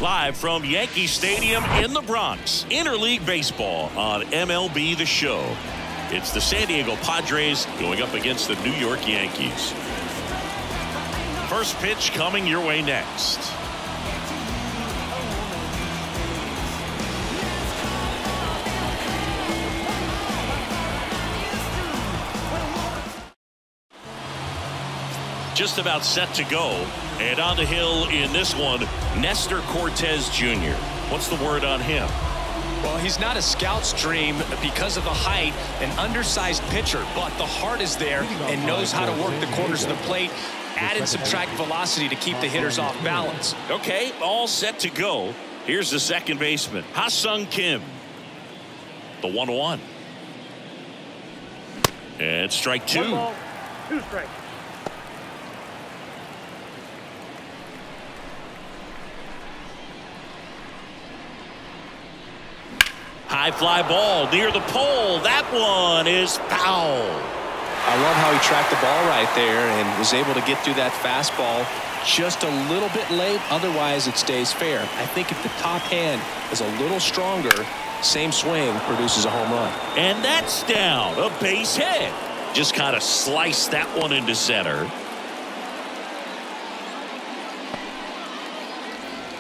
live from Yankee Stadium in the Bronx. Interleague baseball on MLB The Show. It's the San Diego Padres going up against the New York Yankees. First pitch coming your way next. Just about set to go, and on the hill in this one, Nestor Cortez Jr. What's the word on him? Well, he's not a scout's dream because of the height, an undersized pitcher, but the heart is there and knows how to work the corners of the plate, add and subtract velocity to keep the hitters off balance. Okay, all set to go. Here's the second baseman, Ha-Sung Kim. The 1-1. And strike two. 1 ball, 2 strikes. High fly ball near the pole. That one is foul. I love how he tracked the ball right there and was able to get through that fastball just a little bit late. Otherwise, it stays fair. I think if the top hand is a little stronger, same swing produces a home run. And that's down. A base hit. Just kind of sliced that one into center.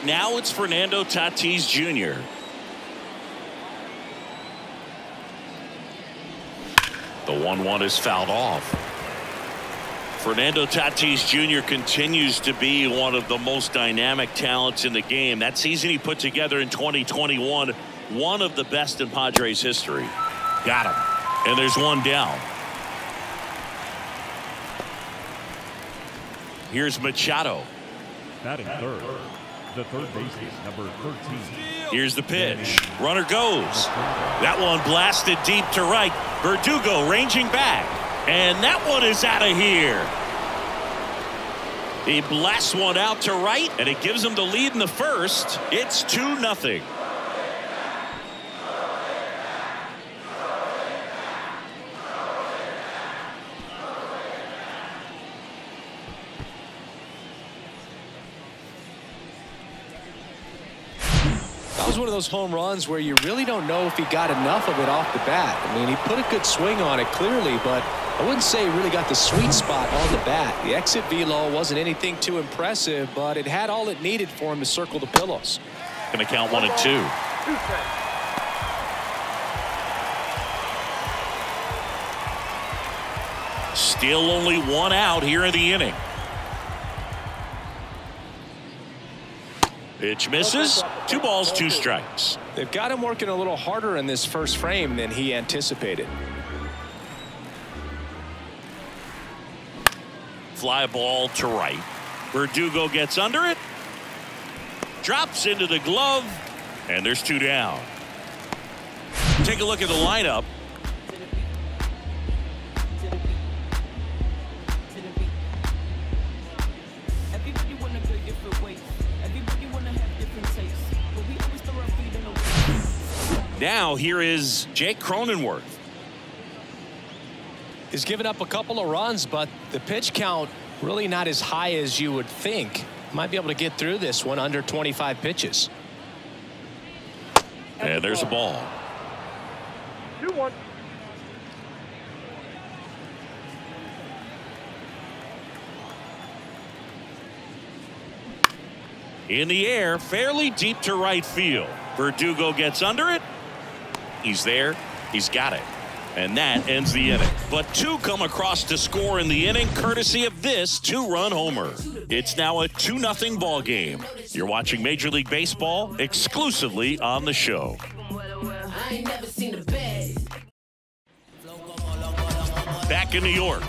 Now it's Fernando Tatis Jr. The 1-1 is fouled off. Fernando Tatis Jr. continues to be one of the most dynamic talents in the game. That season he put together in 2021, one of the best in Padres history. Got him. And there's one down. Here's Machado. Batting third, the third baseman, number 13. Here's the pitch. Runner goes. That one blasted deep to right. Verdugo ranging back. And that one is out of here. He blasts one out to right, and it gives him the lead in the first. It's 2-0. That was one of those home runs where you really don't know if he got enough of it off the bat. I mean, he put a good swing on it clearly, but I wouldn't say he really got the sweet spot on the bat. The exit velo wasn't anything too impressive, but it had all it needed for him to circle the pillows. Going to count 1 and 2. 2 strikes. Still only 1 out here in the inning. Pitch misses. 2 balls, 2 strikes. They've got him working a little harder in this first frame than he anticipated. Fly ball to right. Verdugo gets under it. Drops into the glove. And there's 2 down. Take a look at the lineup. Now here is Jake Cronenworth. He's given up a couple of runs, but the pitch count really not as high as you would think. Might be able to get through this one under 25 pitches. And there's a ball. 2-1. In the air, fairly deep to right field. Verdugo gets under it. He's there. He's got it. And that ends the inning. But 2 come across to score in the inning, courtesy of this 2-run homer. It's now a 2-0 ball game. You're watching Major League Baseball exclusively on the show. Back in New York.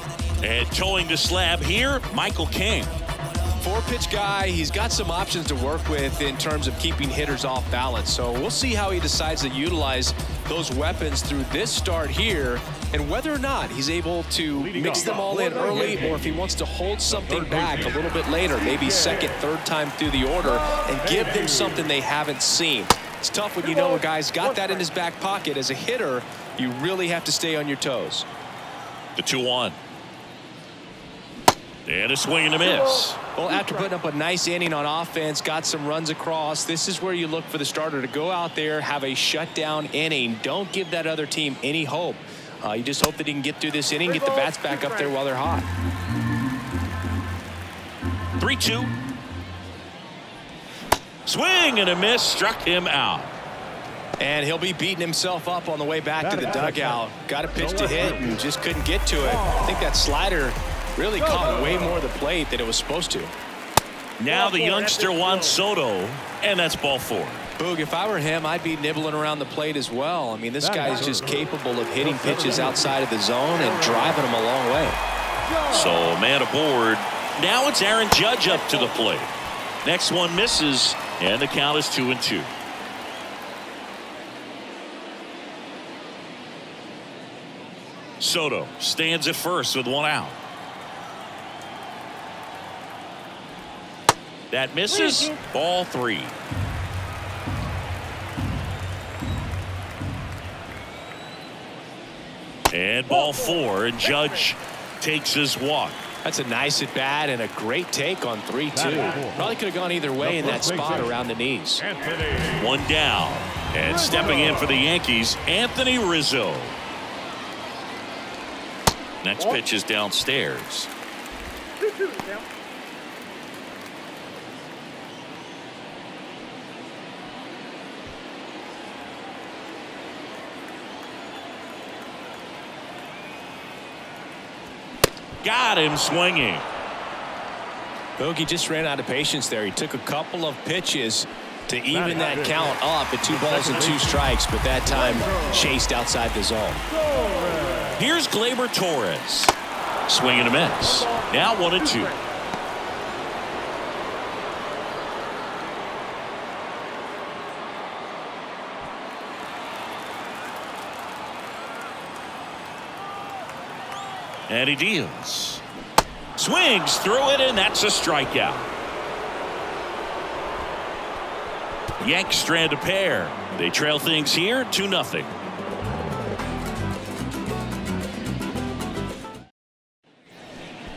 And towing the slab here, Michael King. 4-pitch guy. He's got some options to work with in terms of keeping hitters off balance. So we'll see how he decides to utilize those weapons through this start here, and whether or not he's able to mix them all in early, or if he wants to hold something back a little bit later, maybe second, third time through the order, and give them something they haven't seen. It's tough when you know a guy's got that in his back pocket. As a hitter, you really have to stay on your toes. The 2-1. And a swing and a miss. Well, after putting up a nice inning on offense, got some runs across, this is where you look for the starter to go out there, have a shutdown inning. Don't give that other team any hope. You just hope that he can get through this inning, get the bats back up there while they're hot. 3-2. Swing and a miss, struck him out. And he'll be beating himself up on the way back to the dugout. Got a pitch to hit and just couldn't get to it. I think that slider really caught way more of the plate than it was supposed to. Now the youngster wants Soto, and that's ball 4. Boog, if I were him, I'd be nibbling around the plate as well. I mean, this guy is just capable of hitting pitches outside of the zone and driving them a long way. So man aboard. Now it's Aaron Judge up to the plate. Next one misses, and the count is 2-2. Soto stands at first with 1 out. That misses. Ball 3. And ball 4, and Judge takes his walk. That's a nice at bat and a great take on 3-2. Probably could have gone either way in that spot around the knees. 1 down, and stepping in for the Yankees, Anthony Rizzo. Next pitch is downstairs. 2-2 now. Got him swinging. Bogey just ran out of patience there. He took a couple of pitches to even that count up at 2 balls and 2 strikes, but that time chased outside the zone. Here's Gleyber Torres. Swing and a miss. Now 1-2. And he deals. Swings through it, and that's a strikeout. Yanks strand a pair. They trail things here 2-0.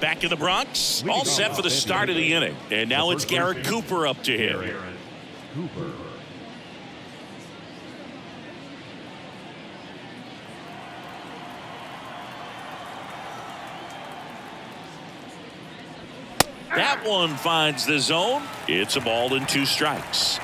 Back in the Bronx, all set for the start of the inning. And now it's Garrett Cooper up to him. That one finds the zone. It's a ball and 2 strikes.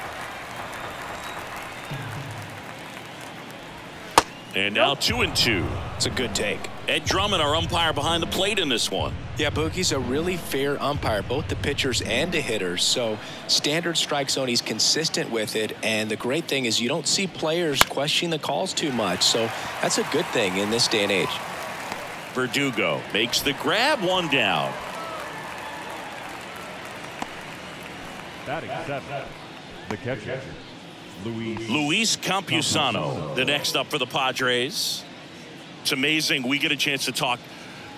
And now 2-2. It's a good take. Ed Drummond, our umpire behind the plate in this one. Yeah, Boogie's a really fair umpire, both the pitchers and the hitters. So standard strike zone, he's consistent with it. And the great thing is you don't see players questioning the calls too much. So that's a good thing in this day and age. Verdugo makes the grab, 1 down. Batting 7, the catcher, Luis Campusano, the next up for the Padres. It's amazing. We get a chance to talk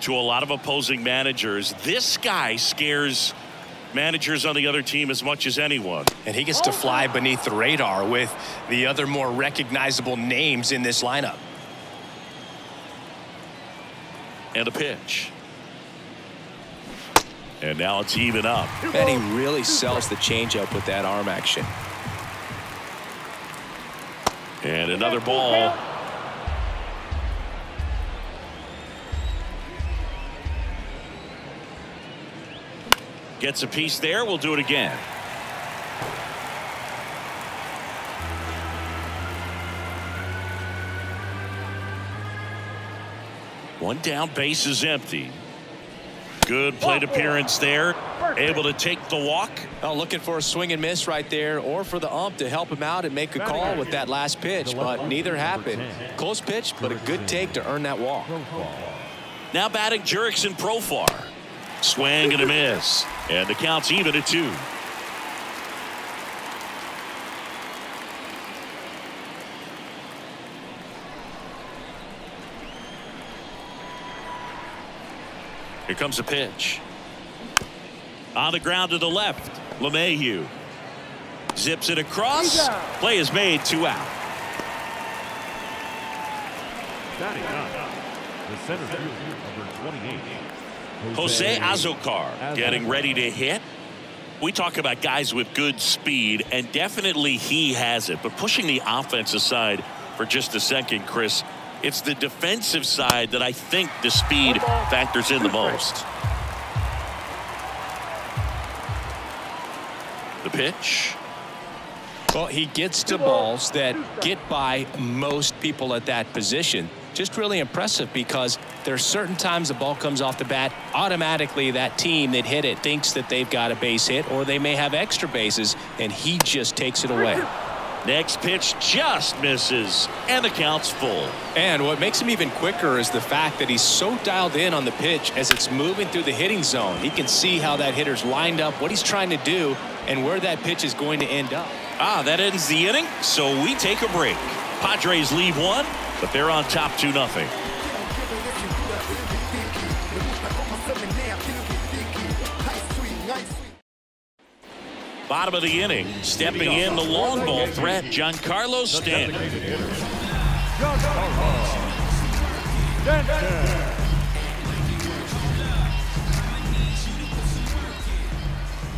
to a lot of opposing managers. This guy scares managers on the other team as much as anyone. And he gets to fly beneath the radar with the other more recognizable names in this lineup. And a pitch. And now it's even up. And he really sells the changeup with that arm action. And another ball. Gets a piece there. We'll do it again. One down, base is empty. Good plate appearance there. Able to take the walk. Oh, looking for a swing and miss right there, or for the ump to help him out and make a call with that last pitch, but neither happened. Close pitch, but a good take to earn that walk. Now batting Jurickson Profar. Swing and a miss. And the count's even at 2. Here comes a pitch. On the ground to the left. LeMahieu zips it across. Play is made, 2 out. Batting 9, the center fielder, number 28, Jose Azocar getting ready to hit. We talk about guys with good speed, and definitely he has it. But pushing the offense aside for just a second, Chris, it's the defensive side that I think the speed factors in the most. The pitch. Well, he gets to balls that get by most people at that position. Just really impressive because there are certain times the ball comes off the bat, automatically that team that hit it thinks that they've got a base hit, or they may have extra bases, and he just takes it away. Next pitch just misses, and the count's full. And what makes him even quicker is the fact that he's so dialed in on the pitch as it's moving through the hitting zone. He can see how that hitter's lined up, what he's trying to do, and where that pitch is going to end up. That ends the inning, so we take a break. Padres leave one, but they're on top 2-0. Bottom of the inning, stepping in the long ball threat, Giancarlo Stanton.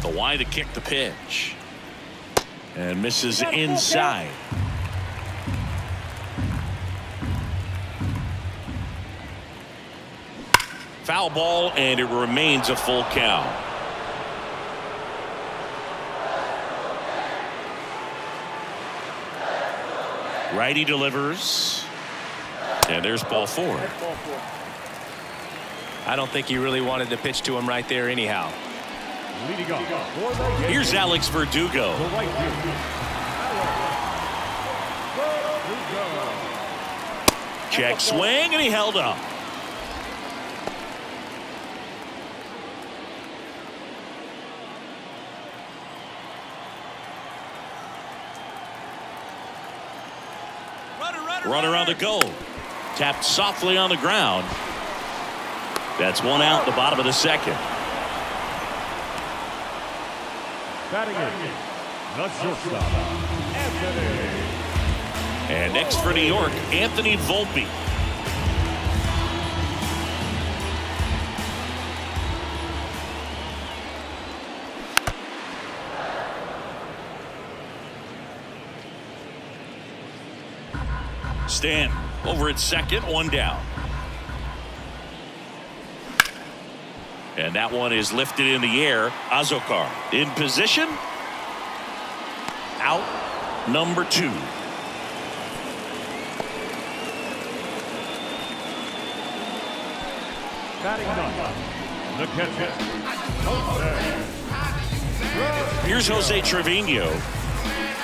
The wide to kick the pitch. And misses inside. Foul ball, and it remains a full count. Righty delivers. And there's ball 4. I don't think he really wanted to pitch to him right there anyhow. Here's Alex Verdugo. Check swing, and he held up. Runner on the go. Tapped softly on the ground. That's one out, the bottom of the second. Batting in, the shortstop, Anthony. And next for New York, Anthony Volpe. Stanton over at second, one down. And that one is lifted in the air. Azocar in position. Out number 2. Batting ninth, the catcher, Jose. Here's Jose Trevino.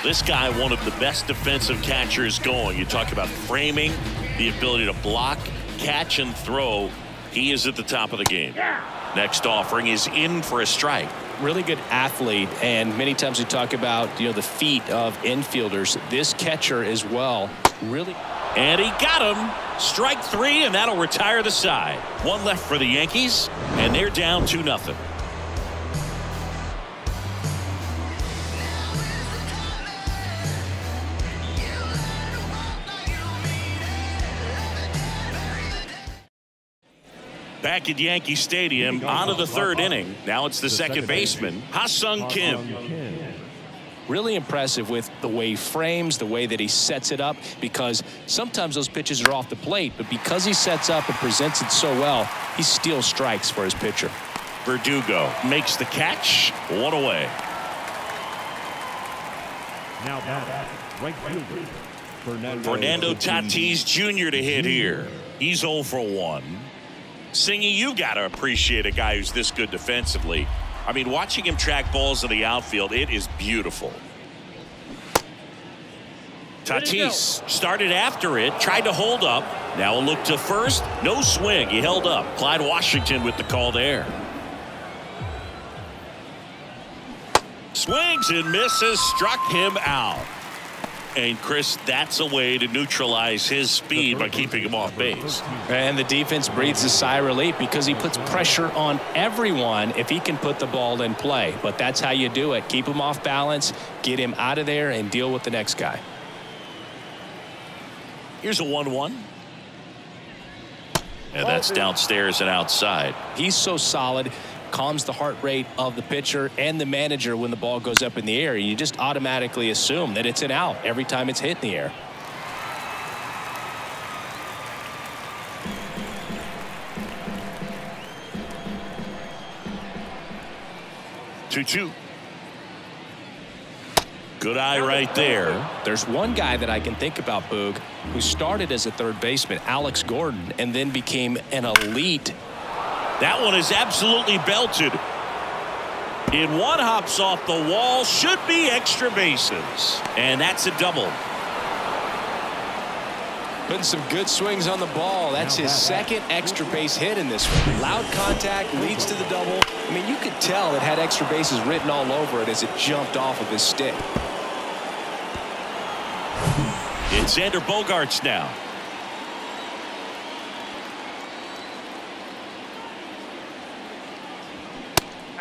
This guy, one of the best defensive catchers going. You talk about framing, the ability to block, catch, and throw. He is at the top of the game. Next offering is in for a strike. Really good athlete, and many times we talk about the feet of infielders. This catcher as well, really. And he got him. Strike 3, and that'll retire the side. One left for the Yankees, and they're down 2-0. Back at Yankee Stadium, on to the 3rd inning. Now it's the second baseman, Ha-Sung Kim. Really impressive with the way he frames, the way that he sets it up, because sometimes those pitches are off the plate, but because he sets up and presents it so well, he steals strikes for his pitcher. Verdugo makes the catch, one away. Now batting, right fielder, Fernando Tatis Jr. to hit here. He's 0 for 1. Singy, you got to appreciate a guy who's this good defensively. I mean, watching him track balls in the outfield, it is beautiful. Tatis started after it, tried to hold up. Now a look to first. No swing. He held up. Clyde Washington with the call there. Swings and misses. Struck him out. And Chris, that's a way to neutralize his speed by keeping him off base. And the defense breathes a sigh of relief because he puts pressure on everyone if he can put the ball in play. But that's how you do it. Keep him off balance, get him out of there, and deal with the next guy. And that's downstairs and outside. He's so solid, calms the heart rate of the pitcher and the manager when the ball goes up in the air. You just automatically assume that it's an out every time it's hit in the air. Two. Good eye right there. There's one guy that I can think about, Boog, who started as a third baseman, Alex Gordon, and then became an elite. That one is absolutely belted. In one, hops off the wall, should be extra bases. And that's a double. Putting some good swings on the ball. That's his second extra base hit in this one. Loud contact leads to the double. I mean, you could tell it had extra bases written all over it as it jumped off of his stick. It's Xander Bogaerts now.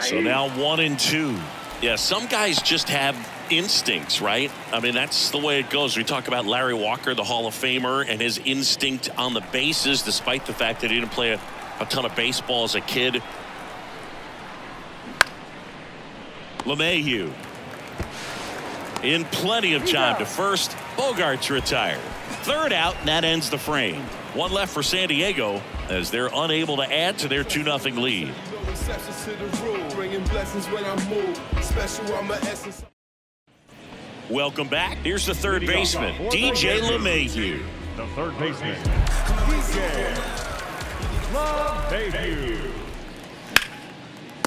So now 1-2. Yeah, some guys just have instincts, right? I mean, that's the way it goes. We talk about Larry Walker, the Hall of Famer, and his instinct on the bases, despite the fact that he didn't play a ton of baseball as a kid. LeMahieu in plenty of time to first. Bogaerts retired. Third out, and that ends the frame. One left for San Diego as they're unable to add to their 2-0 lead. Welcome back. Here's the third baseman, DJ LeMahieu. The third baseman, DJ LeMahieu.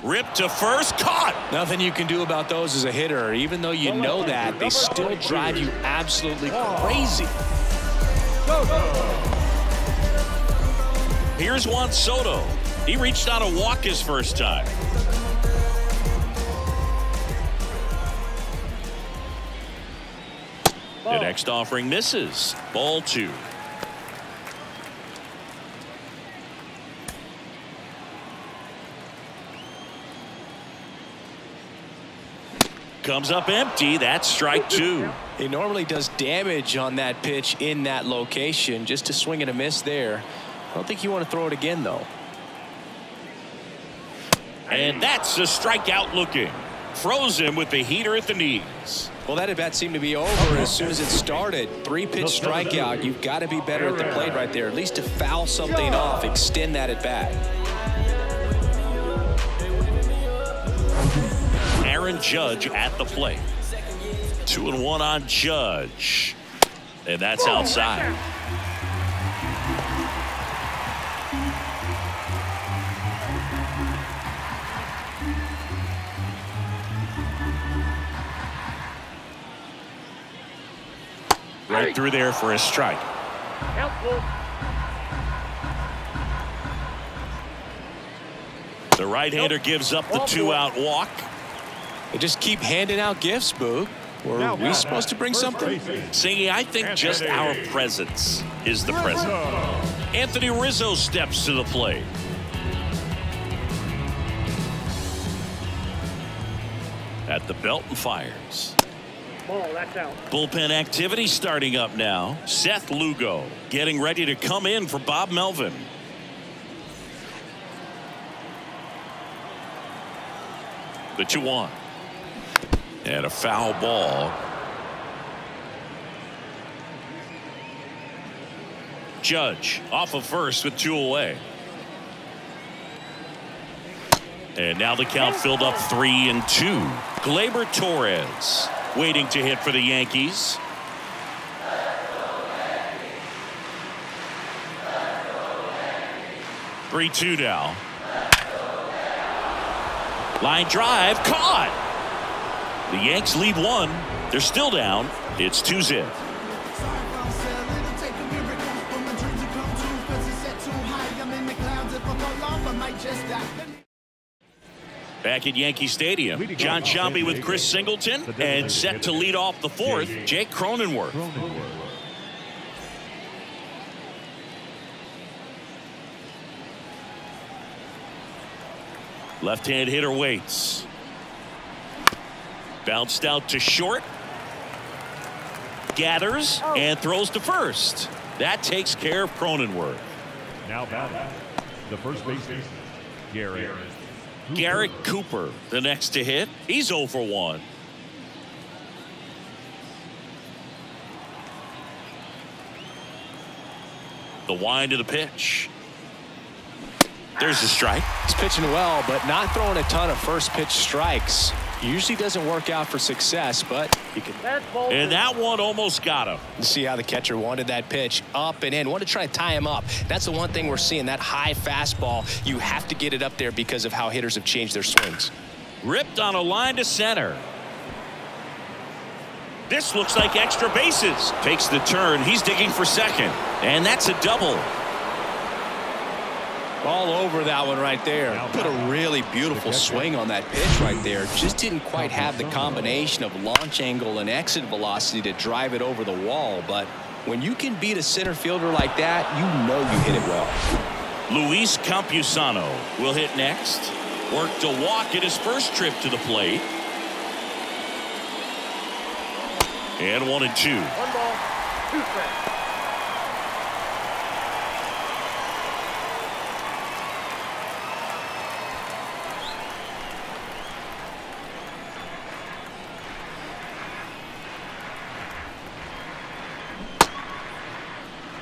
Ripped to first, caught. Nothing you can do about those as a hitter. Even though you know that, they still drive you absolutely crazy. Here's Juan Soto. He reached out a walk his first time. The next offering misses. Ball 2. Comes up empty. That's strike 2. He normally does damage on that pitch in that location. Just a swing and a miss there. I don't think you want to throw it again, though. And that's a strikeout looking. Frozen with the heater at the knees. Well, that at bat seemed to be over as soon as it started. 3-pitch strikeout. You've got to be better at the plate right there, at least to foul something off, extend that at bat. Aaron Judge at the plate. 2-1 on Judge. And that's outside. Right through there for a strike. The right-hander gives up the 2-out walk. They just keep handing out gifts, Boog. Were we supposed to bring something? Singy, I think just our presence is the present. Anthony Rizzo steps to the plate. At the belt and fires. Ball, that's out. Bullpen activity starting up now. Seth Lugo getting ready to come in for Bob Melvin. The 2-1. And a foul ball. Judge off of first with 2 away. And now the count filled up 3-2. Gleyber Torres waiting to hit for the Yankees. Three-2 now. Line drive caught. The Yanks lead 1. They're still down. It's 2-0. Back at Yankee Stadium, John Sciambi with Chris Singleton, and set to lead off the 4th, Jake Cronenworth. Left-hand hitter waits. Bounced out to short. Gathers and throws to first. That takes care of Cronenworth. Now batting, the first baseman, Garrett Cooper, the next to hit. He's 0 for 1. The wind of the pitch. There's the strike. He's pitching well, but not throwing a ton of first pitch strikes. Usually doesn't work out for success, but you can. And that one almost got him. See how the catcher wanted that pitch up and in. Want to try to tie him up. That's the one thing we're seeing, that high fastball. You have to get it up there because of how hitters have changed their swings. Ripped on a line to center. This looks like extra bases. Takes the turn. He's digging for second. And that's a double. All over that one right there. Put a really beautiful swing on that pitch right there. Just didn't quite have the combination of launch angle and exit velocity to drive it over the wall. But when you can beat a center fielder like that, you know you hit it well. Luis Campusano will hit next. Worked a walk at his first trip to the plate. And 1 and 2. 1 ball, 2 strikes.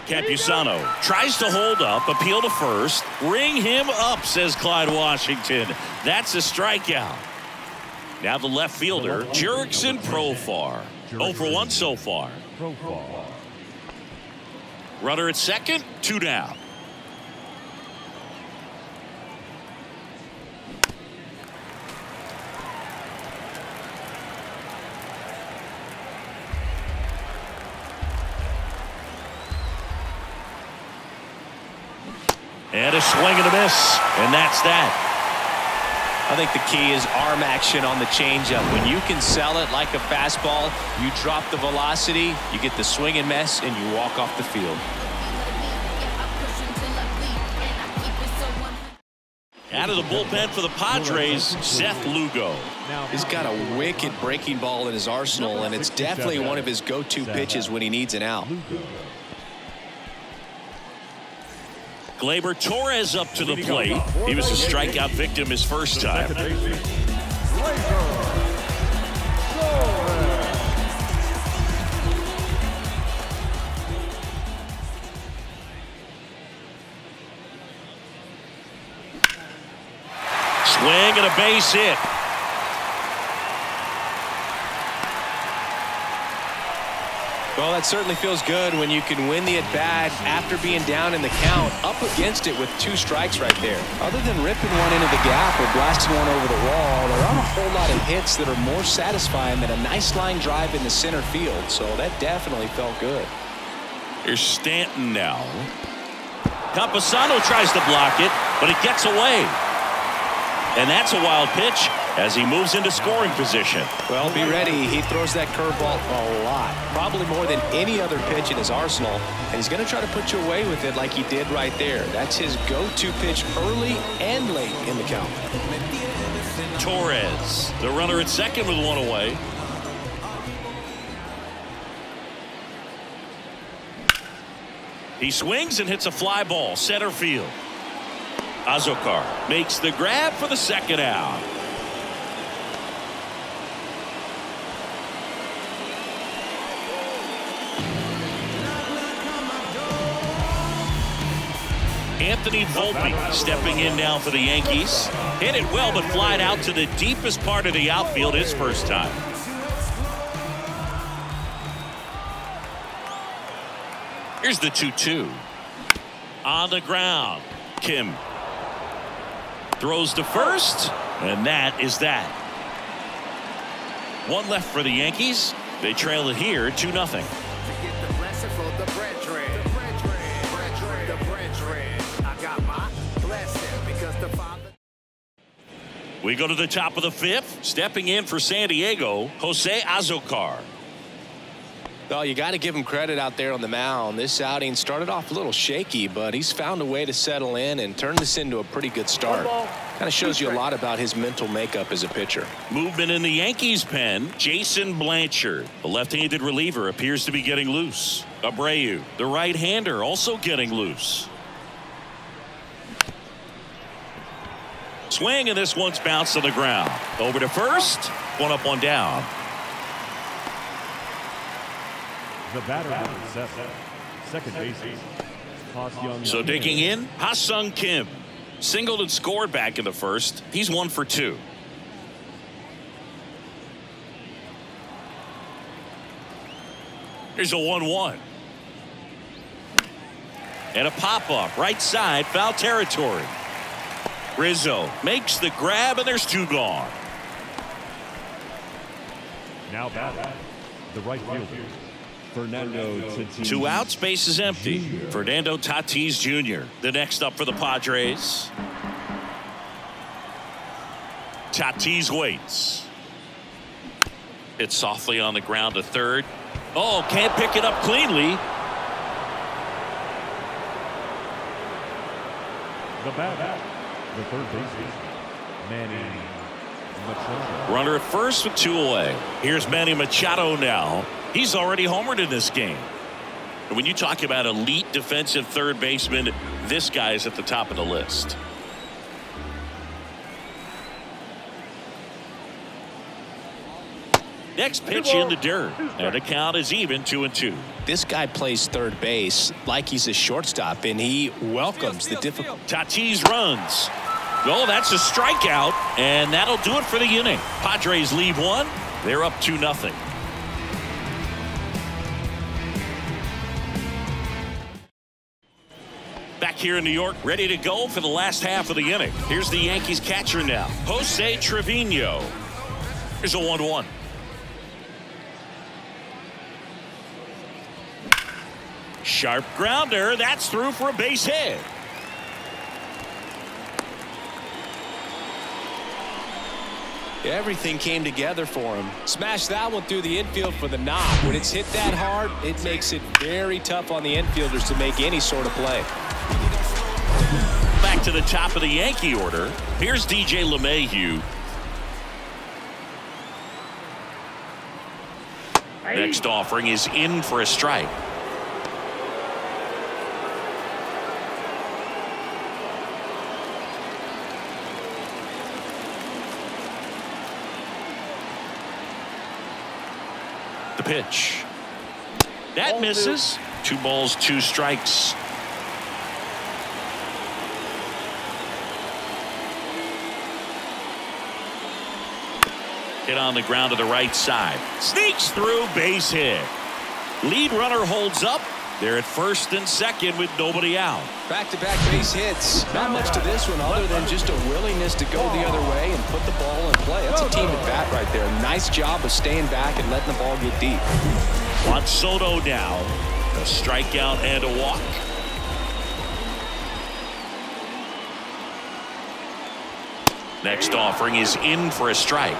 Campusano tries to hold up, appeal to first. Ring him up, says Clyde Washington. That's a strikeout. Now the left fielder, Jurickson Profar. 0 for 1 so far. Runner at second, 2 down. And a swing and a miss, and that's that. I think the key is arm action on the changeup. When you can sell it like a fastball, you drop the velocity, you get the swing and miss, and you walk off the field. Out of the bullpen for the Padres, Seth Lugo. He's got a wicked breaking ball in his arsenal, and it's definitely one of his go-to pitches when he needs an out. Gleyber Torres up to the plate. He was a strikeout victim his first time. Swing and a base hit. Well, that certainly feels good when you can win the at-bat after being down in the count, up against it with 2 strikes right there. Other than ripping one into the gap or blasting one over the wall, there aren't a whole lot of hits that are more satisfying than a nice line drive in the center field, so that definitely felt good. Here's Stanton now. Campusano tries to block it, but it gets away. And that's a wild pitch as he moves into scoring position. Well, be ready. He throws that curveball a lot, probably more than any other pitch in his arsenal, and he's going to try to put you away with it like he did right there. That's his go-to pitch early and late in the count. Torres, the runner at second with 1 away. He swings and hits a fly ball center field. Azokar makes the grab for the second out. Anthony Volpe stepping in now for the Yankees. Hit it well, but flied out to the deepest part of the outfield his first time. Here's the 2-2. On the ground, Kim throws to first, and that is that. 1 left for the Yankees. They trail it here 2-0. We go to the top of the 5th. Stepping in for San Diego, Jose Azokar. Well, you got to give him credit out there on the mound. This outing started off a little shaky, but he's found a way to settle in and turn this into a pretty good start. Kind of shows you a lot about his mental makeup as a pitcher. Movement in the Yankees pen. Jason Blanchard, the left-handed reliever, appears to be getting loose. Abreu, the right-hander, also getting loose. swing, and this one's bounced to the ground. Over to first. One up, one down. The batter is set. Second baseman. So digging in, Ha-Sung Kim. Singled and scored back in the first. He's 1 for 2. Here's a 1-1. And a pop-up right side, foul territory. Rizzo makes the grab, and there's 2 gone. Now batting, the right fielder, Fernando Tatis. 2 outs, base is empty. Fernando Tatis Jr. the next up for the Padres. Tatis waits. Hits softly on the ground to third. Oh, can't pick it up cleanly. The batter, the third baseman, Manny Machado. Runner at first with 2 away. Here's Manny Machado now. He's already homered in this game. And when you talk about elite defensive third baseman, this guy is at the top of the list. Next pitch in the dirt, and the count is even 2-2. This guy plays third base like he's a shortstop, and he welcomes the difficult. Tatis runs. Oh, that's a strikeout, and that'll do it for the inning. Padres lead 1. They're up 2-0. Back here in New York, ready to go for the last half of the inning. Here's the Yankees catcher now, Jose Trevino. Here's a 1-1. Sharp grounder. That's through for a base hit. Everything came together for him. Smashed that one through the infield for the knock. When it's hit that hard, it makes it very tough on the infielders to make any sort of play. Back to the top of the Yankee order. Here's DJ LeMahieu. Next offering is in for a strike. The pitch. That misses. 2 balls, 2 strikes. Hit on the ground to the right side. Sneaks through, base hit. Lead runner holds up. They're at first and second with nobody out. Back-to-back base hits. Not much to this one other than just a willingness to go the other way and put the ball in play. That's a team at bat right there. Nice job of staying back and letting the ball get deep. Juan Soto now. A strikeout and a walk. Next offering is in for a strike.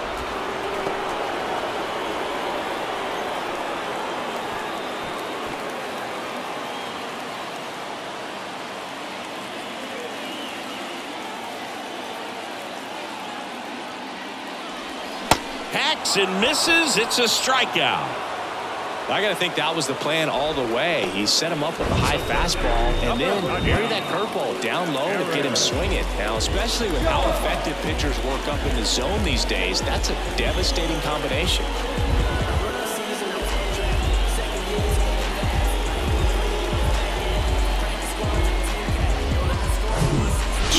Hacks and misses. It's a strikeout. I got to think that was the plan all the way. He set him up with a high fastball and then bury that curveball down low to get him swinging. Now, especially with how effective pitchers work up in the zone these days, that's a devastating combination.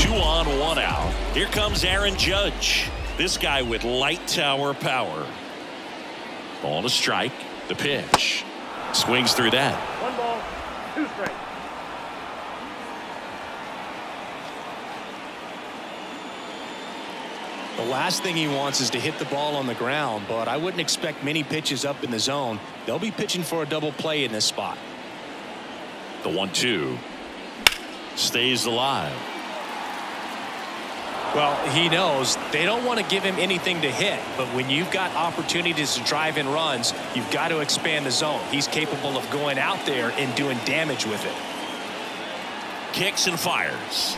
2 on, 1 out. Here comes Aaron Judge. This guy with light tower power. Ball to strike. The pitch. Swings through that. 1 ball, 2 strikes. The last thing he wants is to hit the ball on the ground, but I wouldn't expect many pitches up in the zone. They'll be pitching for a double play in this spot. The 1-2 stays alive. Well, he knows they don't want to give him anything to hit, but when you've got opportunities to drive in runs, you've got to expand the zone. He's capable of going out there and doing damage with it. Kicks and fires.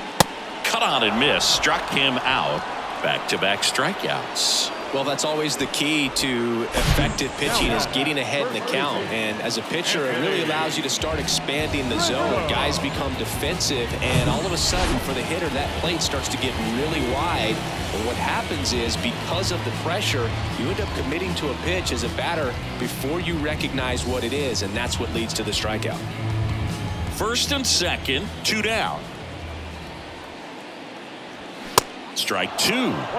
Cut on and miss. Struck him out. Back-to-back strikeouts. Well, that's always the key to effective pitching, is getting ahead in the count. And as a pitcher, it really allows you to start expanding the zone. Guys become defensive, and all of a sudden, for the hitter, that plate starts to get really wide. And what happens is, because of the pressure, you end up committing to a pitch as a batter before you recognize what it is, and that's what leads to the strikeout. First and second, 2 down. Strike 2.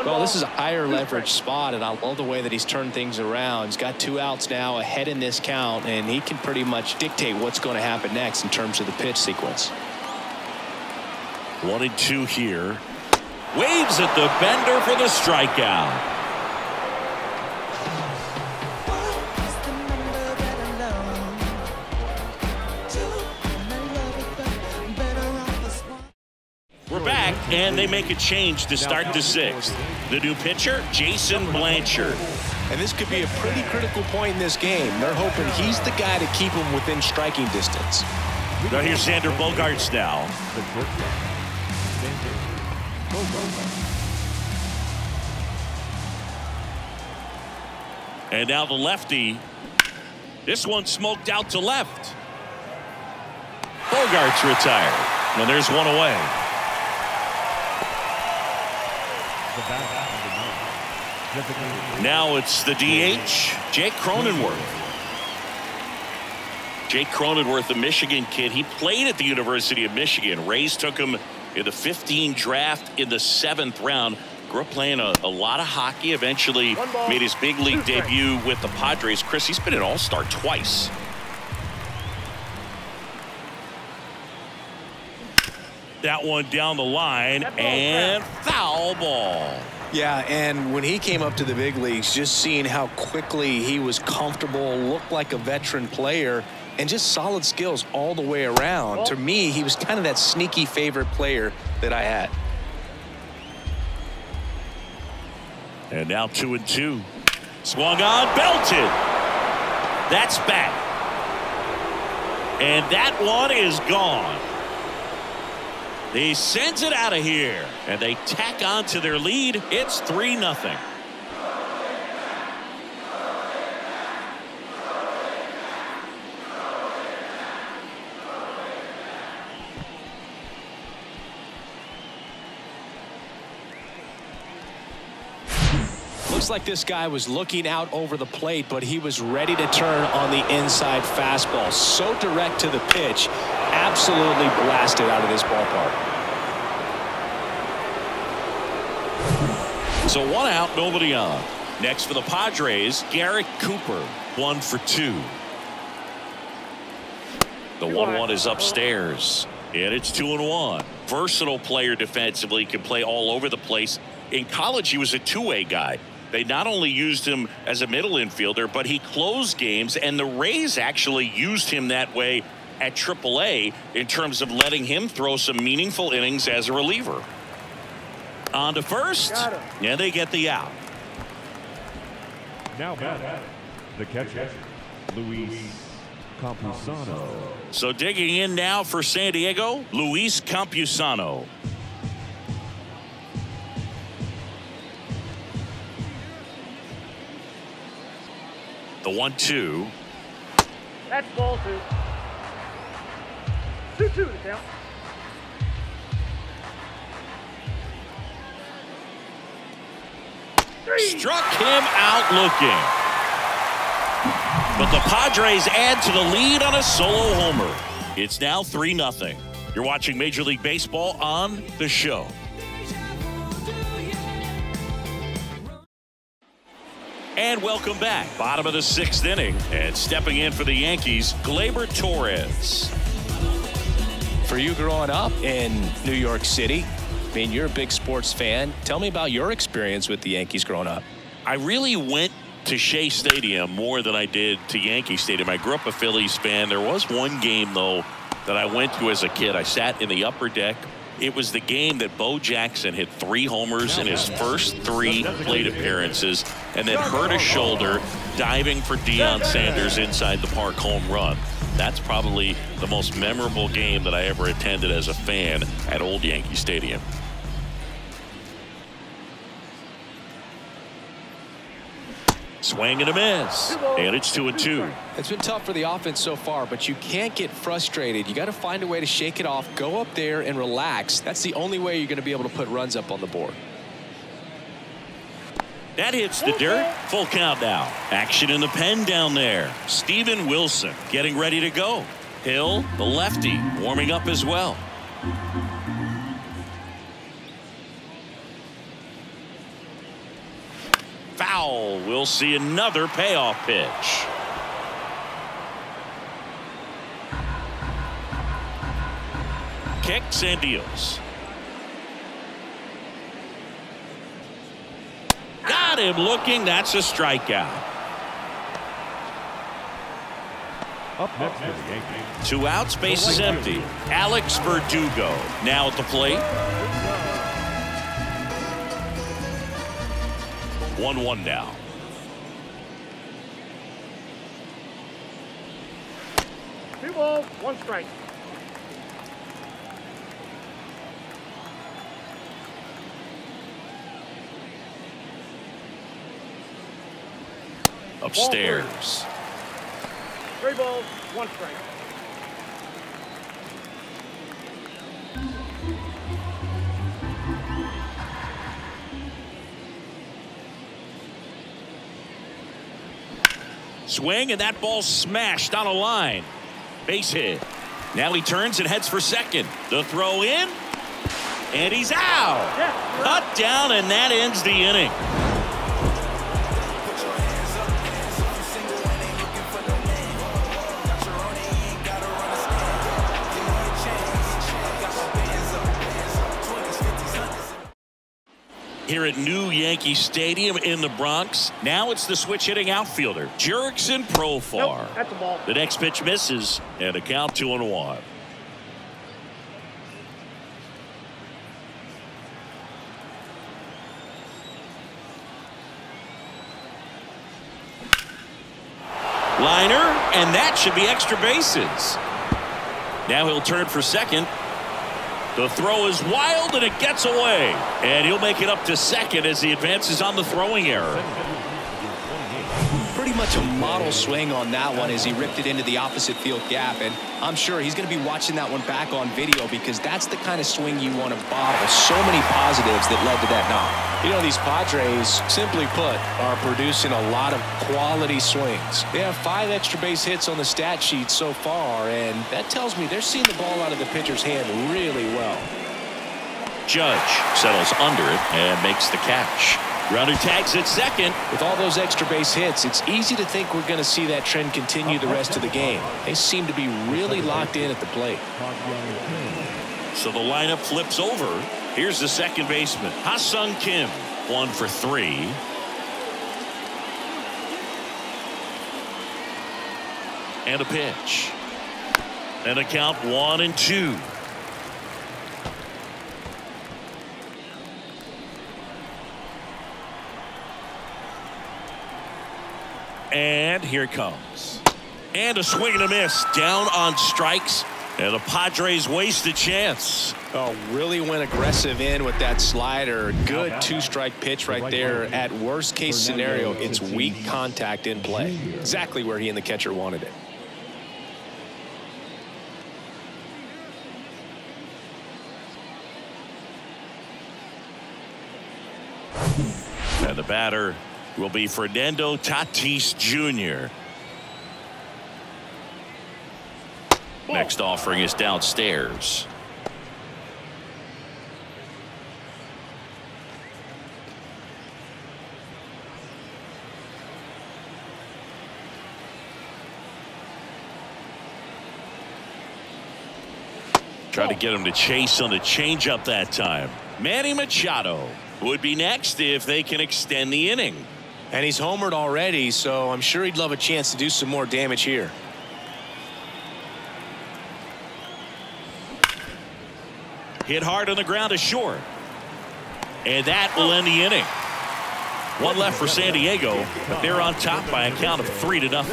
Well, this is a higher leverage spot, and I love the way that he's turned things around. He's got 2 outs now, ahead in this count, and he can pretty much dictate what's going to happen next in terms of the pitch sequence. 1-2 here. Waves at the bender for the strikeout. We're back, and they make a change to start the 6th. The new pitcher, Jason Blanchard. And this could be a pretty critical point in this game. They're hoping he's the guy to keep him within striking distance. Now here's Xander Bogaerts now. And now the lefty. This one smoked out to left. Bogaerts retired. And there's one away. Now it's the DH, Jake Cronenworth. Jake Cronenworth, the Michigan kid. He played at the University of Michigan. Rays took him in the 15 draft in the 7th round. Grew up playing a lot of hockey. Eventually made his big league debut with the Padres. Chris, he's been an all-star twice. That one down the line, and foul ball. Yeah, and when he came up to the big leagues, just seeing how quickly he was comfortable, looked like a veteran player, and just solid skills all the way around. To me, he was kind of that sneaky favorite player that I had. And now 2-2. Swung on, belted. That's back. And that one is gone. He sends it out of here, and they tack on to their lead. It's 3-0. Looks like this guy was looking out over the plate, but he was ready to turn on the inside fastball. So direct to the pitch, absolutely blasted out of this ballpark. So 1 out, nobody on. Next for the Padres, Garrett Cooper, 1 for 2. The 1-1 is upstairs, and it's 2-1. Versatile player defensively, can play all over the place. In college, he was a two-way guy. They not only used him as a middle infielder, but he closed games, and the Rays actually used him that way at AAA in terms of letting him throw some meaningful innings as a reliever. On to first, and they get the out. Now back, the catcher, Luis Campusano. So digging in now for San Diego, Luis Campusano. The 1-2. That's ball 2. 2-2 to count. Struck him out looking. But the Padres add to the lead on a solo homer. It's now 3-0. You're watching Major League Baseball on The Show. And welcome back. Bottom of the 6th inning. And stepping in for the Yankees, Gleyber Torres. For you growing up in New York City, I mean, you're a big sports fan. Tell me about your experience with the Yankees growing up. I really went to Shea Stadium more than I did to Yankee Stadium. I grew up a Phillies fan. There was one game, though, that I went to as a kid. I sat in the upper deck. It was the game that Bo Jackson hit 3 homers in his first 3 plate appearances and then hurt his shoulder diving for Deion Sanders inside the park home run. That's probably the most memorable game that I ever attended as a fan at Old Yankee Stadium. Swing and a miss. And it's 2-2. It's been tough for the offense so far, but you can't get frustrated. You got to find a way to shake it off, go up there and relax. That's the only way you're going to be able to put runs up on the board. That hits the dirt. Full count now. Action in the pen down there. Steven Wilson getting ready to go. Hill, the lefty, warming up as well. Foul. We'll see another payoff pitch. Kicks and deals. Got him looking. That's a strikeout. Up next for the Yankees. 2 outs, base is empty. Alex Verdugo now at the plate. 1-1 now. Two balls, one strike. Upstairs. 3 balls, one strike. Swing, and that ball smashed on a line. Base hit. Now he turns and heads for second. The throw in, and he's out. Cut down, and that ends the inning. Here at New Yankee Stadium in the Bronx. Now it's the switch hitting outfielder, Jurickson Profar. Nope, that's a ball. The next pitch misses, and a count 2-1. Liner, and that should be extra bases. Now he'll turn for second. The throw is wild, and it gets away. And he'll make it up to second as he advances on the throwing error. Pretty much a model swing on that one as he ripped it into the opposite field gap. And I'm sure he's going to be watching that one back on video because that's the kind of swing you want to bottle. So many positives that led to that knock. You know, these Padres, simply put, are producing a lot of quality swings. They have 5 extra base hits on the stat sheet so far, and that tells me they're seeing the ball out of the pitcher's hand really well. Judge settles under it and makes the catch. Runner tags at second. With all those extra base hits, it's easy to think we're going to see that trend continue the rest of the game. They seem to be really locked in at the plate. So the lineup flips over. Here's the second baseman, Ha-Sung Kim, 1 for 3. And a pitch. And a count 1-2. And here it comes. And a swing and a miss. Down on strikes. And the Padres waste a chance. Oh, really went aggressive in with that slider. Good 2-strike pitch right there. At worst case scenario, it's weak contact in play. Exactly where he and the catcher wanted it. And the batter will be Fernando Tatis Jr. Next offering is downstairs. Try to get him to chase on the changeup that time. Manny Machado would be next if they can extend the inning. And he's homered already, so I'm sure he'd love a chance to do some more damage here. Hit hard on the ground to short. And that will end the inning. 1 left for San Diego, but they're on top by a count of 3-0.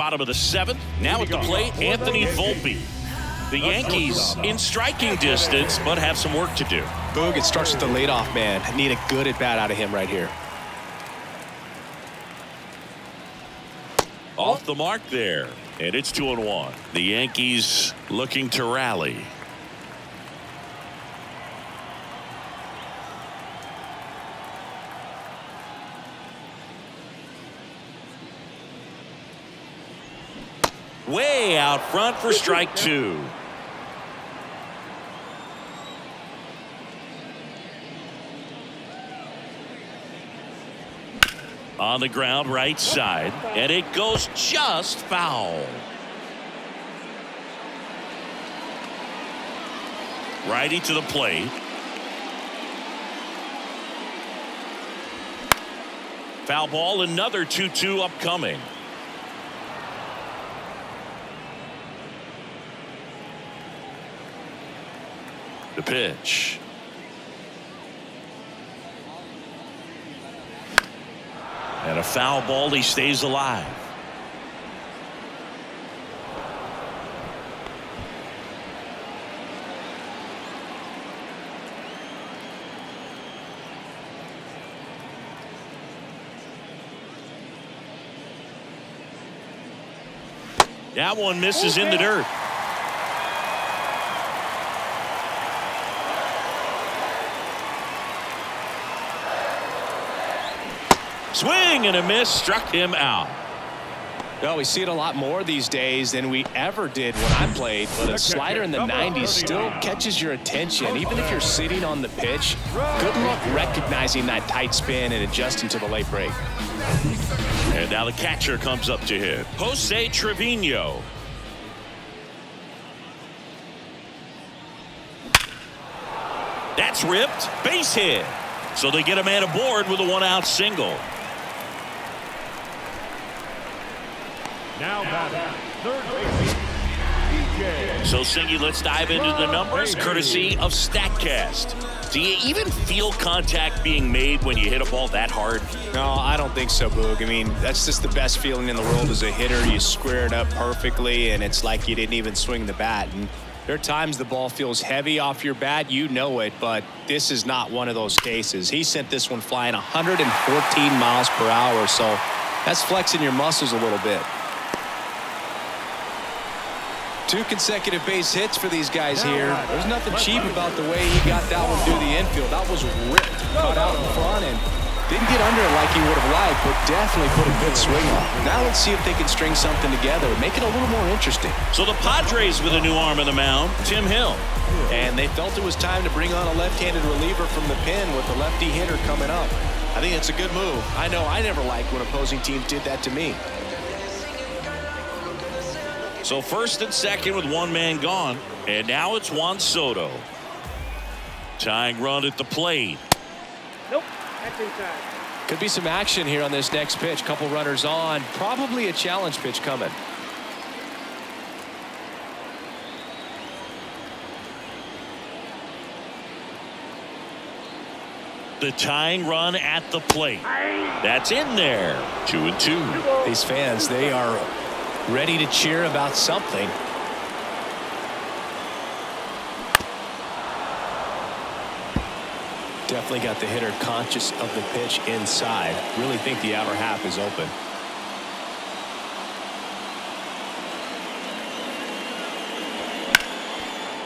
bottom of the 7th. Now at the plate, Anthony Volpe. The Yankees in striking distance, but have some work to do. Boog, it starts with the leadoff man. Need a good at-bat out of him right here. Off the mark there, and it's 2-1. The Yankees looking to rally. Way out front for strike 2. On the ground right side, and it goes just foul. Righty to the plate. Foul ball, another 2-2 upcoming. The pitch. And a foul ball, he stays alive. That one misses in the dirt. Swing and a miss, struck him out. Well, we see it a lot more these days than we ever did when I played, but a slider in the 90s still catches your attention, even if you're sitting on the pitch. Good luck recognizing that tight spin and adjusting to the late break. And now the catcher comes up to hit. Jose Trevino. That's ripped. Base hit. So they get a man aboard with a 1-out single. Now batting, third baseman, DJ. So, Singy, let's dive into the numbers, courtesy of StatCast. Do you even feel contact being made when you hit a ball that hard? No, I don't think so, Boog. I mean, that's just the best feeling in the world as a hitter. You square it up perfectly, and it's like you didn't even swing the bat. And there are times the ball feels heavy off your bat. You know it, but this is not one of those cases. He sent this one flying 114 miles per hour, so that's flexing your muscles a little bit. 2 consecutive base hits for these guys here. There's nothing cheap about the way he got that one through the infield. That was ripped, cut out in front, and didn't get under it like he would have liked, but definitely put a good swing on. Now let's see if they can string something together, make it a little more interesting. So the Padres with a new arm in the mound, Tim Hill. And they felt it was time to bring on a left-handed reliever from the pen with the lefty hitter coming up. I think it's a good move. I know I never liked when opposing teams did that to me. So first and second with 1 man gone, and now it's Juan Soto. Tying run at the plate. Nope. That's inside. Could be some action here on this next pitch. Couple runners on. Probably a challenge pitch coming. The tying run at the plate. That's in there. 2-2. These fans, they are ready to cheer about something. Definitely got the hitter conscious of the pitch inside. Really think the outer half is open.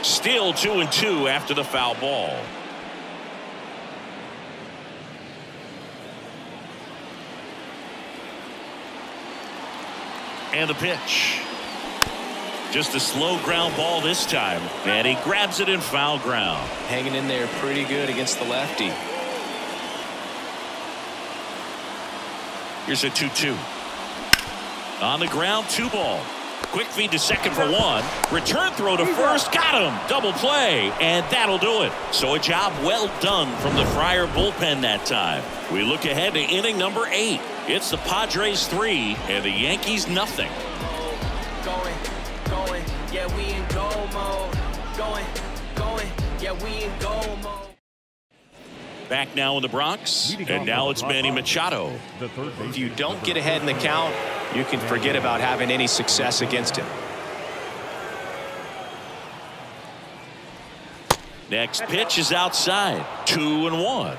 Still 2-2 after the foul ball. And the pitch. Just a slow ground ball this time, and he grabs it in foul ground. Hanging in there pretty good against the lefty. Here's a 2-2. On the ground, 2 ball. Quick feed to second for 1. Return throw to first. Got him. Double play, and that'll do it. So a job well done from the Friar bullpen that time. We look ahead to inning number 8. It's the Padres 3 and the Yankees nothing. Going, yeah, we in goal mode. Going, yeah, we in goal mode. Back now in the Bronx, and now it's Manny Machado. If you don't get ahead in the count, you can forget about having any success against him. Next pitch is outside. 2-1.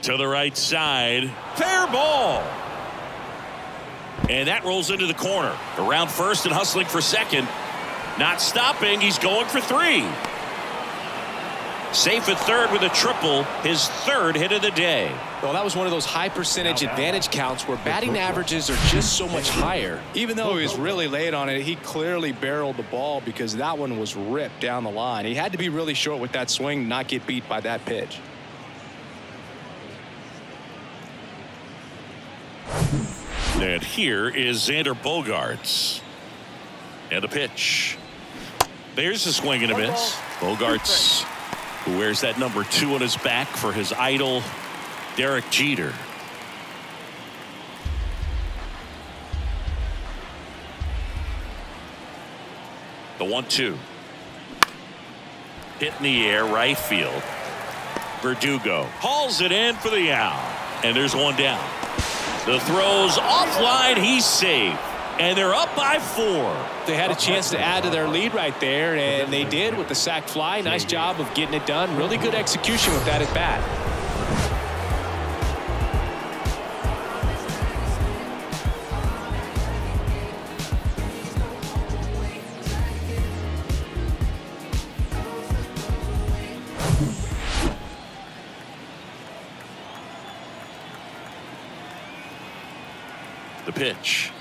To the right side. Fair ball. And that rolls into the corner. Around first and hustling for second. Not stopping. He's going for 3. Safe at third with a triple. His 3rd hit of the day. Well, that was one of those high percentage advantage counts where batting averages are just so much higher. Even though he was really late on it, he clearly barreled the ball because that one was ripped down the line. He had to be really short with that swing, not get beat by that pitch. And here is Xander Bogaerts. And the pitch. There's a swing and a miss. Bogaerts, who wears that number 2 on his back for his idol, Derek Jeter. The 1-2. Hit in the air, right field. Verdugo hauls it in for the out. And there's one down. The throw's offline. He's safe. And they're up by 4. They had a chance to add to their lead right there, and they did with the sac fly. Nice job of getting it done. Really good execution with that at bat. The pitch.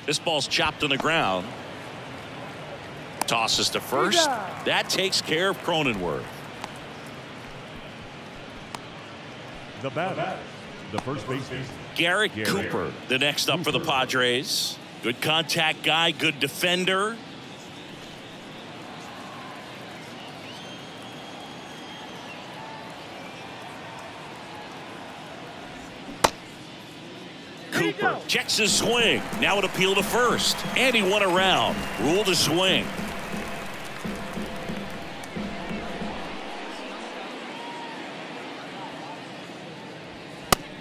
This ball's chopped on the ground. Tosses to first. That takes care of Cronenworth. The batter, the first baseman, Garrett Cooper, the next up for the Padres. Good contact guy, good defender. Cooper checks his swing. Now an appeal to first. And he won around. Ruled a swing.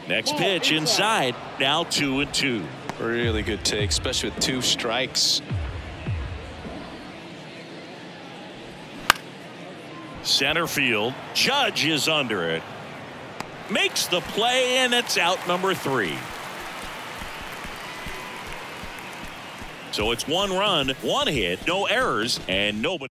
Next pitch inside. Now 2-2. Really good take, especially with 2 strikes. Center field. Judge is under it. Makes the play, and it's out number 3. So it's 1 run, 1 hit, no errors, and nobody.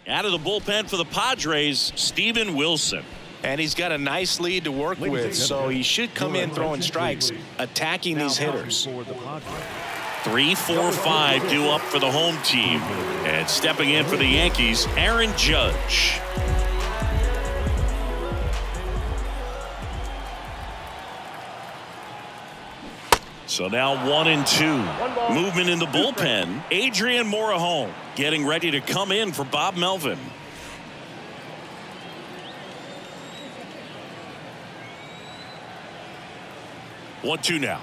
Out of the bullpen for the Padres, Steven Wilson. And he's got a nice lead to work with, so he should come in throwing strikes, attacking these hitters. 3, 4, 5 due up for the home team. And stepping in for the Yankees, Aaron Judge. So now 1-2. Movement in the bullpen. Adrian Morejon getting ready to come in for Bob Melvin. One, 2 now.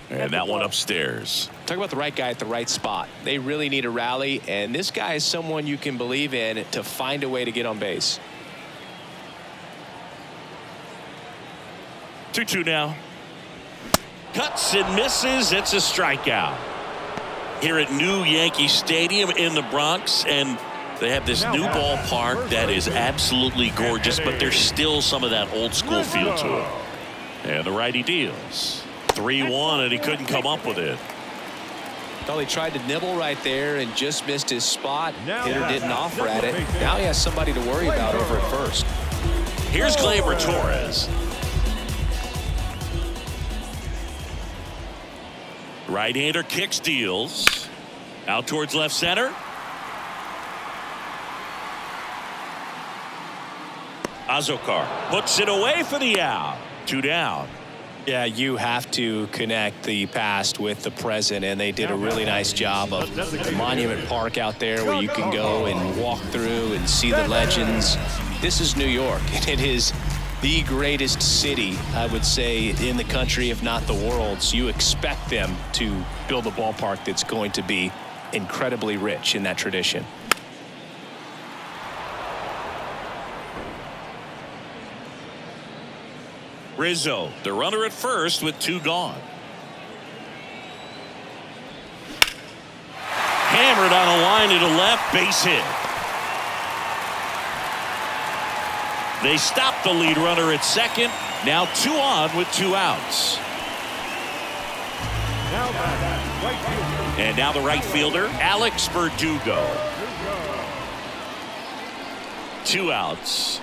And that one upstairs. Talk about the right guy at the right spot. They really need a rally, and this guy is someone you can believe in to find a way to get on base. 2-2 now. Cuts and misses. It's a strikeout. Here at New Yankee Stadium in the Bronx, and they have this new ballpark that is absolutely gorgeous, but there's still some of that old school feel to it. And the righty deals. 3-1, and he couldn't come up with it. Well, he tried to nibble right there and just missed his spot. Hitter didn't offer at it. Now he has somebody to worry about over at first. Here's Gleyber Torres. Right-hander kicks, deals. Out towards left center. Azokar puts it away for the out. 2 down. Yeah, you have to connect the past with the present, and they did a really nice job of the Monument Park out there where you can go and walk through and see the legends. This is New York, and it is the greatest city, I would say, in the country, if not the world. So you expect them to build a ballpark that's going to be incredibly rich in that tradition. Rizzo, the runner at first with 2 gone. Hammered on a line to left, base hit. They stop the lead runner at second. Now 2 on with 2 outs. And now the right fielder, Alex Verdugo. 2 outs.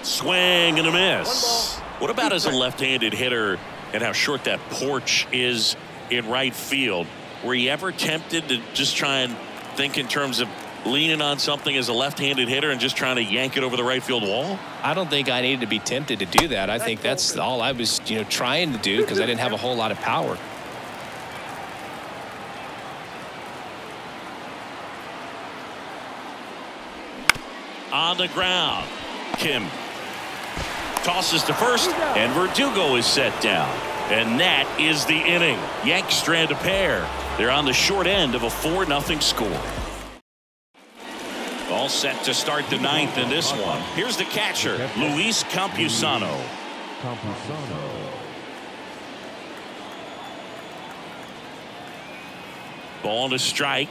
Swing and a miss. What about as a left-handed hitter and how short that porch is in right field? Were you ever tempted to just try and think in terms of leaning on something as a left-handed hitter and just trying to yank it over the right field wall? I don't think I needed to be tempted to do that. I think that's all I was, trying to do because I didn't have a whole lot of power. On the ground, Kim tosses to first, and Verdugo is set down. And that is the inning. Yanks strand a pair. They're on the short end of a 4-0 score. All set to start the 9th in this one. Here's the catcher, Luis Campusano. Ball to strike.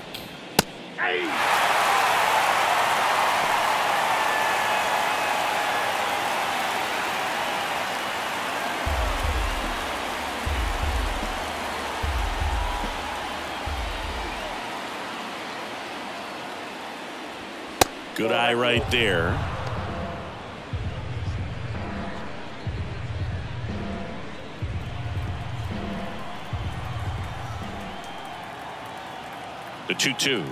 Good eye right there. The 2-2.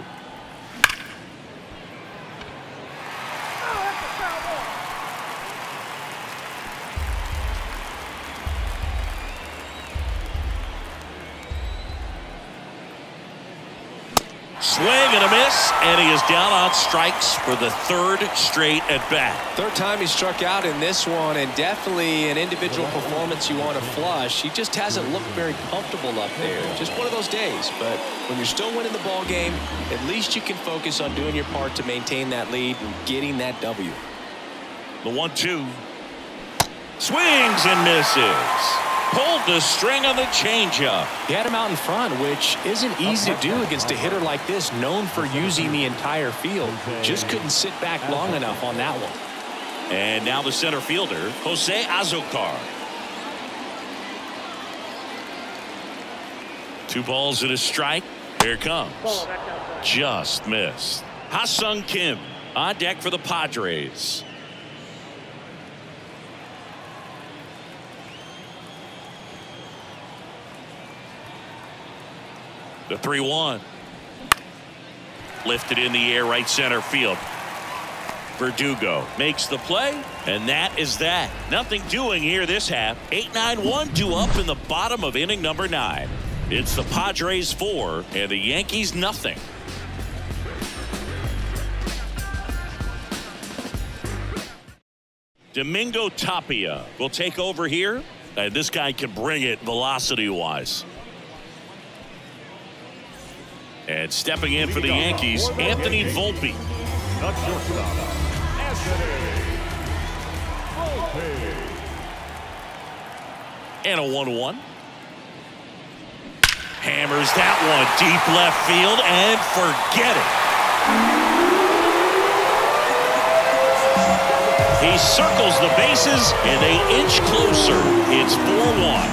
Swing and a miss, and he is down on strikes for the 3rd straight at bat. 3rd time he struck out in this one, and definitely an individual performance you want to flush. He just hasn't looked very comfortable up there. Just one of those days. But when you're still winning the ball game, at least you can focus on doing your part to maintain that lead and getting that W. The 1-2. Swings and misses. Pulled the string on the changeup. He had him out in front, which isn't easy to do against a hitter like this, known for using the entire field. Just couldn't sit back long enough on that one. And now the center fielder, Jose Azocar. 2 balls and a strike. Here it comes. Just missed. Ha-Sung Kim on deck for the Padres. The 3-1. Lifted in the air, right center field. Verdugo makes the play, and that is that. Nothing doing here this half. 8-9-1 due up in the bottom of inning number 9. It's the Padres 4 and the Yankees nothing. Domingo Tapia will take over here, and this guy can bring it velocity-wise. And stepping in for the Yankees, Anthony Volpe. And a 1-1. Hammers that one deep left field and forget it. He circles the bases and they inch closer. It's 4-1.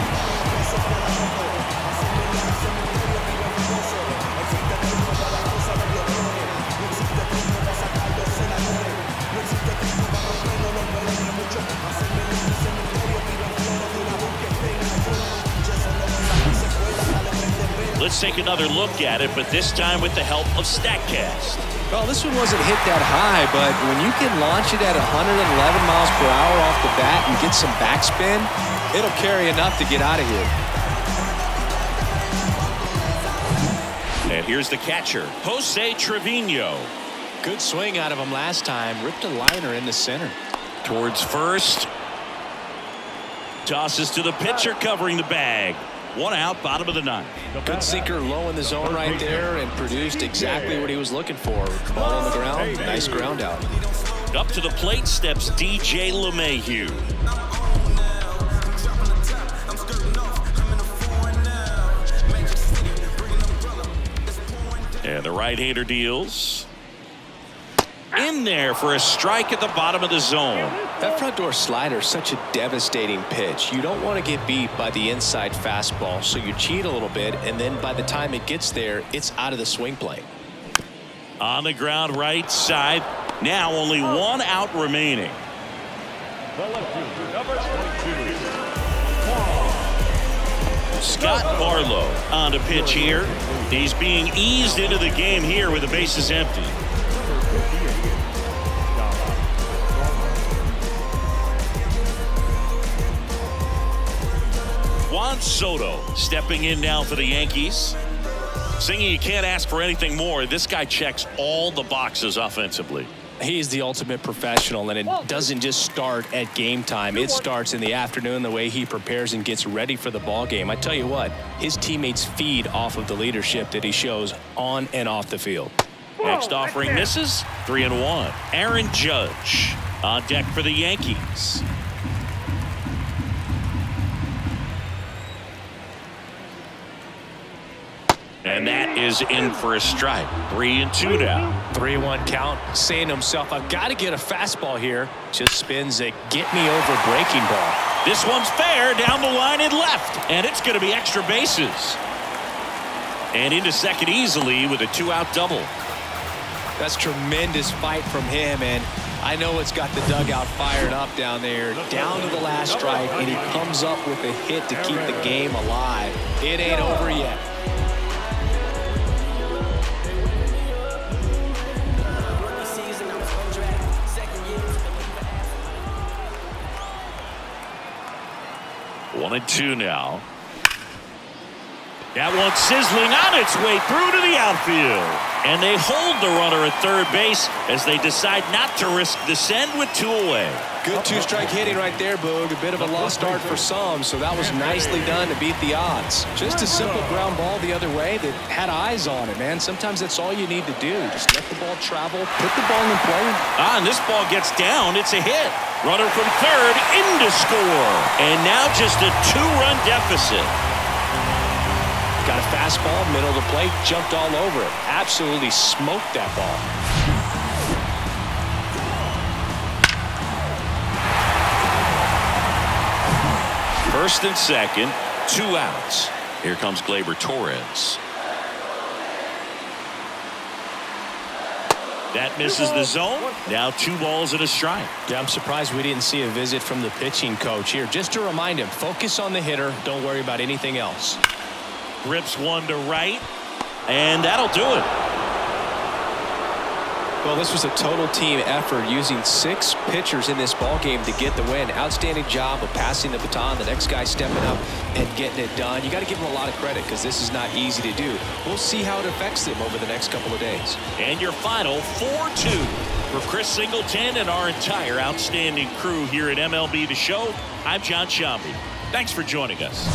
Let's take another look at it, but this time with the help of StatCast. Well, this one wasn't hit that high, but when you can launch it at 111 miles per hour off the bat and get some backspin, it'll carry enough to get out of here. And here's the catcher, Jose Trevino. Good swing out of him last time. Ripped a liner in the center. Towards first. Tosses to the pitcher covering the bag. 1 out, bottom of the 9th. Good sinker low in the zone right there and produced exactly what he was looking for. Ball on the ground, nice ground out. Up to the plate steps DJ LeMahieu. And the right-hander deals. In there for a strike at the bottom of the zone. That front door slider is such a devastating pitch. You don't want to get beat by the inside fastball, so you cheat a little bit, and then by the time it gets there, it's out of the swing plane. On the ground right side. Now only 1 out remaining. Scott Barlow on to pitch here. He's being eased into the game here with the bases empty. Juan Soto stepping in now for the Yankees. Singing, you can't ask for anything more. This guy checks all the boxes offensively. He's the ultimate professional, and it doesn't just start at game time. It starts in the afternoon, the way he prepares and gets ready for the ball game. I tell you what, his teammates feed off of the leadership that he shows on and off the field. Next offering misses. 3-1. Aaron Judge on deck for the Yankees. And that is in for a strike. 3-2 now. 3-1 count, saying to himself, I've got to get a fastball here. Just spins a get-me-over breaking ball. This one's fair down the line and left. And it's going to be extra bases. And into second easily with a 2-out double. That's tremendous fight from him, and I know it's got the dugout fired up down there, down to the last strike, and he comes up with a hit to keep the game alive. It ain't over yet. One and two now. That one sizzling on its way through to the outfield. And they hold the runner at third base as they decide not to risk the send with 2 away. Good 2-strike hitting right there, Boog. A bit of a lost start for some, so that was nicely done to beat the odds. Just a simple ground ball the other way that had eyes on it, man. Sometimes that's all you need to do. Just let the ball travel, put the ball in play. And this ball gets down. It's a hit. Runner from third in to score. And now just a 2-run deficit. Got a fastball, middle of the plate, jumped all over it. Absolutely smoked that ball. First and second, 2 outs. Here comes Gleyber Torres. That misses the zone. Now 2 balls and a strike. Yeah, I'm surprised we didn't see a visit from the pitching coach here. Just to remind him, focus on the hitter. Don't worry about anything else. Rips one to right, and that'll do it. Well, this was a total team effort, using 6 pitchers in this ball game to get the win. Outstanding job of passing the baton, the next guy stepping up and getting it done. You got to give them a lot of credit because this is not easy to do. We'll see how it affects them over the next couple of days. And your final 4-2 for Chris Singleton and our entire outstanding crew here at MLB The Show. I'm John Shambi. Thanks for joining us.